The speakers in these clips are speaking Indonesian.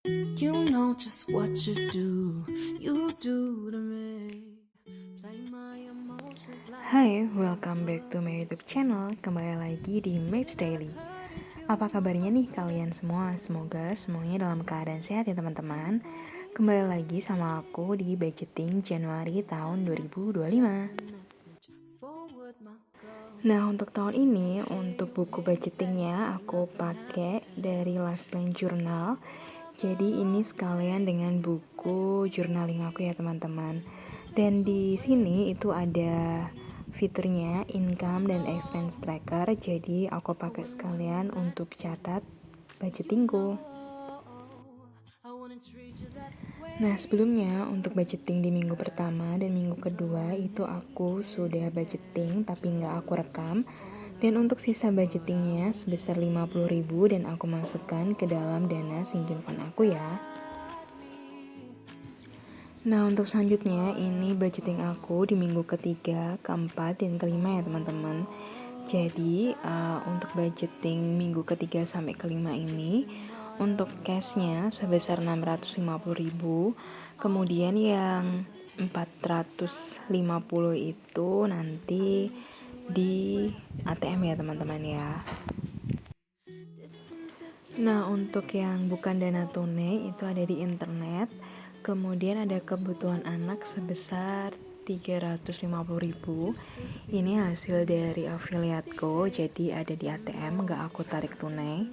You know just what you do to me. Play my emotions like Hai, welcome back to my YouTube channel. Kembali lagi di Maps Daily. Apa kabarnya nih kalian semua? Semoga semuanya dalam keadaan sehat ya teman-teman. Kembali lagi sama aku di budgeting Januari tahun 2025. forward my girl. Nah, untuk tahun ini, untuk buku budgetingnya aku pakai dari Life Plan Journal. Jadi ini sekalian dengan buku journaling aku ya teman-teman. Dan di sini itu ada fiturnya income dan expense tracker. Jadi aku pakai sekalian untuk catat budgetingku. I wanna treat you that way. Nah, sebelumnya untuk budgeting di minggu pertama dan minggu kedua itu aku sudah budgeting tapi nggak aku rekam. Dan untuk sisa budgetingnya sebesar 50.000 dan aku masukkan ke dalam dana sinking fund aku ya. Nah, untuk selanjutnya ini budgeting aku di minggu ketiga, keempat, dan kelima ya teman-teman. Jadi untuk budgeting minggu ketiga sampai kelima ini untuk cashnya sebesar 650.000. Kemudian yang 450 itu nanti di ATM ya teman-teman ya. Nah, untuk yang bukan dana tunai itu ada di internet. Kemudian ada kebutuhan anak sebesar 350.000. Ini hasil dari affiliateku, jadi ada di ATM, nggak aku tarik tunai.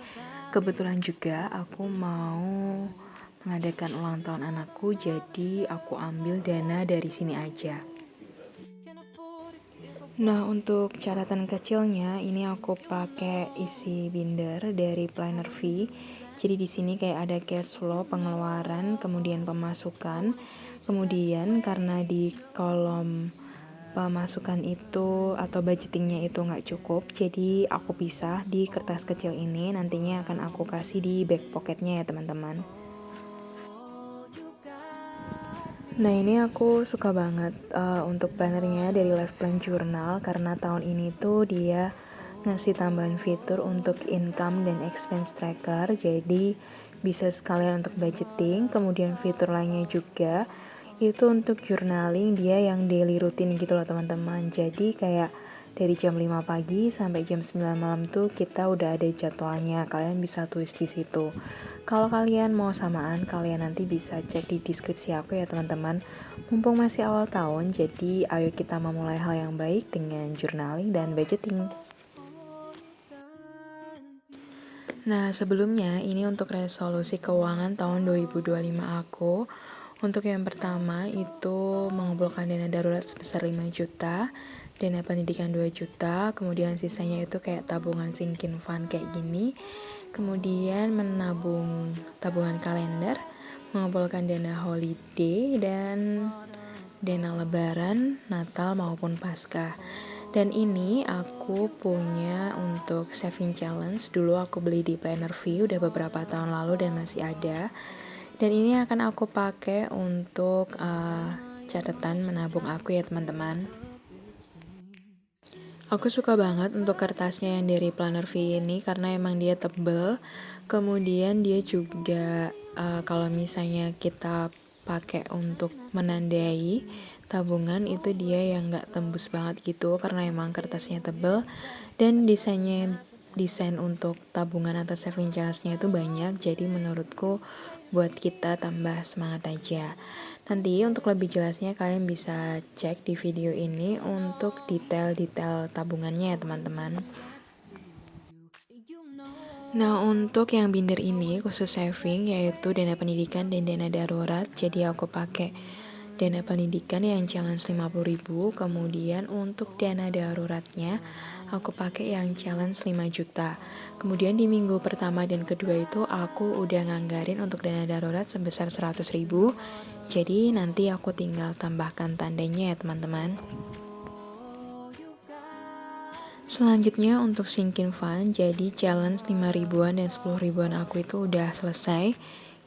Kebetulan juga aku mau mengadakan ulang tahun anakku, jadi aku ambil dana dari sini aja. Nah, untuk catatan kecilnya ini aku pakai isi binder dari Planner V. Jadi di sini kayak ada cash flow, pengeluaran, kemudian pemasukan. Kemudian karena di kolom pemasukan itu atau budgetingnya itu nggak cukup, jadi aku pisah di kertas kecil ini. Nantinya akan aku kasih di back pocketnya ya teman-teman. Nah, ini aku suka banget untuk plannernya dari Life Plan Journal karena tahun ini tuh dia ngasih tambahan fitur untuk income dan expense tracker, jadi bisa sekalian untuk budgeting. Kemudian fitur lainnya juga itu untuk journaling, dia yang daily routine gitu loh teman-teman. Jadi kayak dari jam 5 pagi sampai jam 9 malam tuh kita udah ada jadwalnya, kalian bisa tulis di situ. Kalau kalian mau samaan, kalian nanti bisa cek di deskripsi aku ya teman-teman. Mumpung masih awal tahun, jadi ayo kita memulai hal yang baik dengan journaling dan budgeting. Nah, sebelumnya ini untuk resolusi keuangan tahun 2025 aku. Untuk yang pertama itu mengumpulkan dana darurat sebesar 5 juta, dana pendidikan 2 juta, kemudian sisanya itu kayak tabungan sinking fund kayak gini. Kemudian menabung tabungan kalender, mengumpulkan dana holiday dan dana lebaran, Natal maupun Paskah. Dan ini aku punya untuk saving challenge. Dulu aku beli di Planner V udah beberapa tahun lalu dan masih ada. Dan ini akan aku pakai untuk catatan menabung aku ya teman-teman. Aku suka banget untuk kertasnya yang dari Planner V ini karena emang dia tebel. Kemudian dia juga kalau misalnya kita pakai untuk menandai tabungan itu dia yang nggak tembus banget gitu karena emang kertasnya tebel dan desain untuk tabungan atau saving challenge-nya itu banyak, jadi menurutku buat kita tambah semangat aja. Nanti untuk lebih jelasnya kalian bisa cek di video ini untuk detail-detail tabungannya ya teman-teman. Nah, untuk yang binder ini khusus saving yaitu dana pendidikan dan dana darurat. Jadi aku pakai dana pendidikan yang challenge 50.000, kemudian untuk dana daruratnya aku pakai yang challenge 5 juta. Kemudian di minggu pertama dan kedua itu aku udah nganggarin untuk dana darurat sebesar 100.000. Jadi nanti aku tinggal tambahkan tandanya ya teman-teman. Selanjutnya untuk sinking fund, jadi challenge 5 ribuan dan 10 ribuan aku itu udah selesai.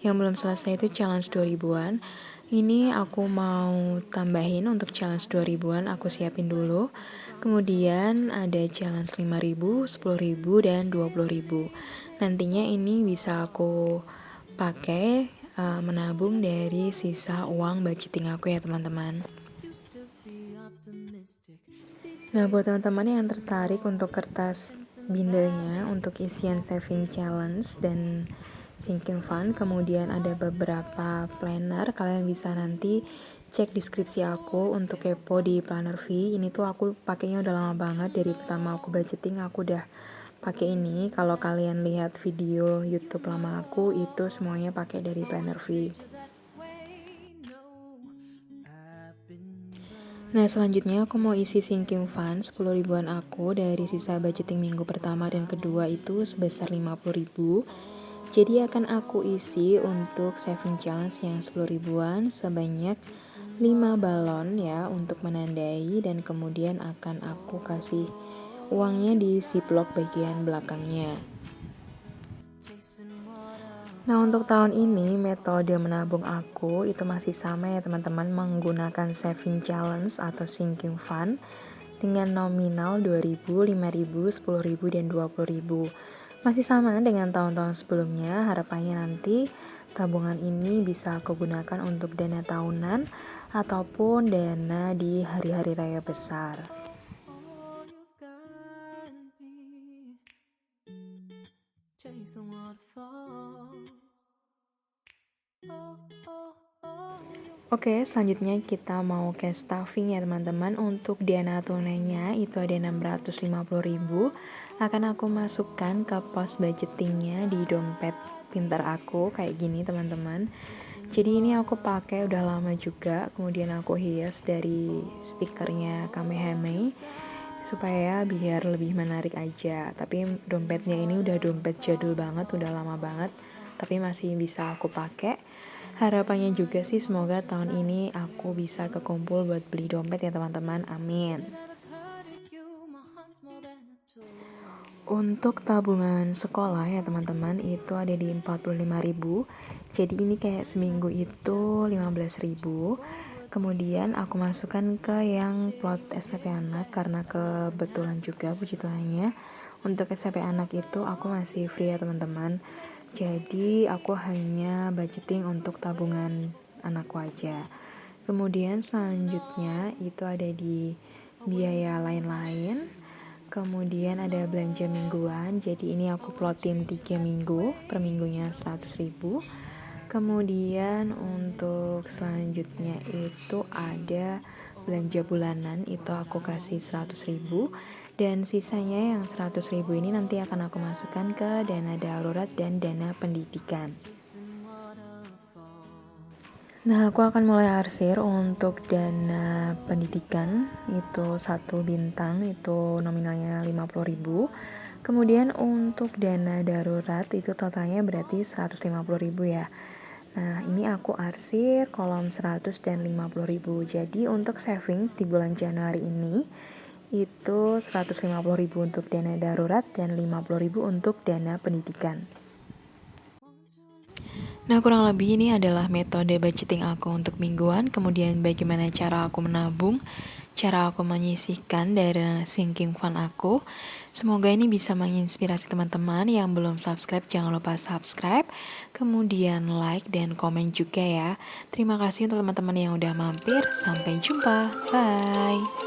Yang belum selesai itu challenge 2 ribuan. Ini aku mau tambahin untuk challenge 2 ribuan, aku siapin dulu. Kemudian ada challenge 5.000, 10.000, dan 20.000. Nantinya ini bisa aku pakai menabung dari sisa uang budgeting aku ya teman-teman. Nah, buat teman-teman yang tertarik untuk kertas bindernya untuk isian saving challenge dan sinking fund, kemudian ada beberapa planner, kalian bisa nanti cek deskripsi aku untuk kepo di planner V. Ini tuh aku pakainya udah lama banget, dari pertama aku budgeting aku udah pakai ini. Kalau kalian lihat video YouTube lama aku, itu semuanya pakai dari planner V. Nah, selanjutnya aku mau isi sinking fund 10 ribuan aku dari sisa budgeting minggu pertama dan kedua itu sebesar 50 ribu. Jadi akan aku isi untuk saving challenge yang 10 ribuan sebanyak 5 balon ya untuk menandai, dan kemudian akan aku kasih uangnya di ziplock bagian belakangnya. Nah, untuk tahun ini metode menabung aku itu masih sama ya teman-teman, menggunakan saving challenge atau sinking fund dengan nominal 2.000, 5.000, 10.000, dan 20.000. Masih sama dengan tahun-tahun sebelumnya. Harapannya nanti tabungan ini bisa aku gunakan untuk dana tahunan ataupun dana di hari-hari raya besar. Oke, selanjutnya kita mau cash stuffing ya teman-teman. Untuk dana tunainya itu ada 650 ribu. Akan aku masukkan ke pos budgetingnya di dompet pintar aku kayak gini teman-teman. Jadi ini aku pakai udah lama juga. Kemudian aku hias dari stikernya Kamehame supaya biar lebih menarik aja. Tapi dompetnya ini udah dompet jadul banget, udah lama banget, tapi masih bisa aku pakai. Harapannya juga sih semoga tahun ini aku bisa kekumpul buat beli dompet ya teman-teman, amin. Untuk tabungan sekolah ya teman-teman itu ada di 45 ribu. Jadi ini kayak seminggu itu 15 ribu. Kemudian aku masukkan ke yang plot SPP anak karena kebetulan juga puji Tuhannya untuk SPP anak itu aku masih free ya teman-teman. Jadi aku hanya budgeting untuk tabungan anakku aja. Kemudian selanjutnya itu ada di biaya lain-lain. Kemudian ada belanja mingguan. Jadi ini aku plotin 3 minggu, per minggunya 100 ribu. Kemudian untuk selanjutnya itu ada belanja bulanan, itu aku kasih 100 ribu. Dan sisanya yang 100 ribu ini nanti akan aku masukkan ke dana darurat dan dana pendidikan. Nah, aku akan mulai arsir untuk dana pendidikan itu 1 bintang, itu nominalnya 50 ribu. Kemudian untuk dana darurat itu totalnya berarti 150 ribu ya. Nah, ini aku arsir kolom 100 dan 50 ribu. Jadi untuk savings di bulan Januari ini itu 150 ribu untuk dana darurat dan 50 ribu untuk dana pendidikan. Nah, kurang lebih ini adalah metode budgeting aku untuk mingguan. Kemudian bagaimana cara aku menabung, cara aku menyisihkan dari sinking fund aku. Semoga ini bisa menginspirasi teman-teman. Yang belum subscribe jangan lupa subscribe, kemudian like dan komen juga ya. Terima kasih untuk teman-teman yang udah mampir. Sampai jumpa, bye.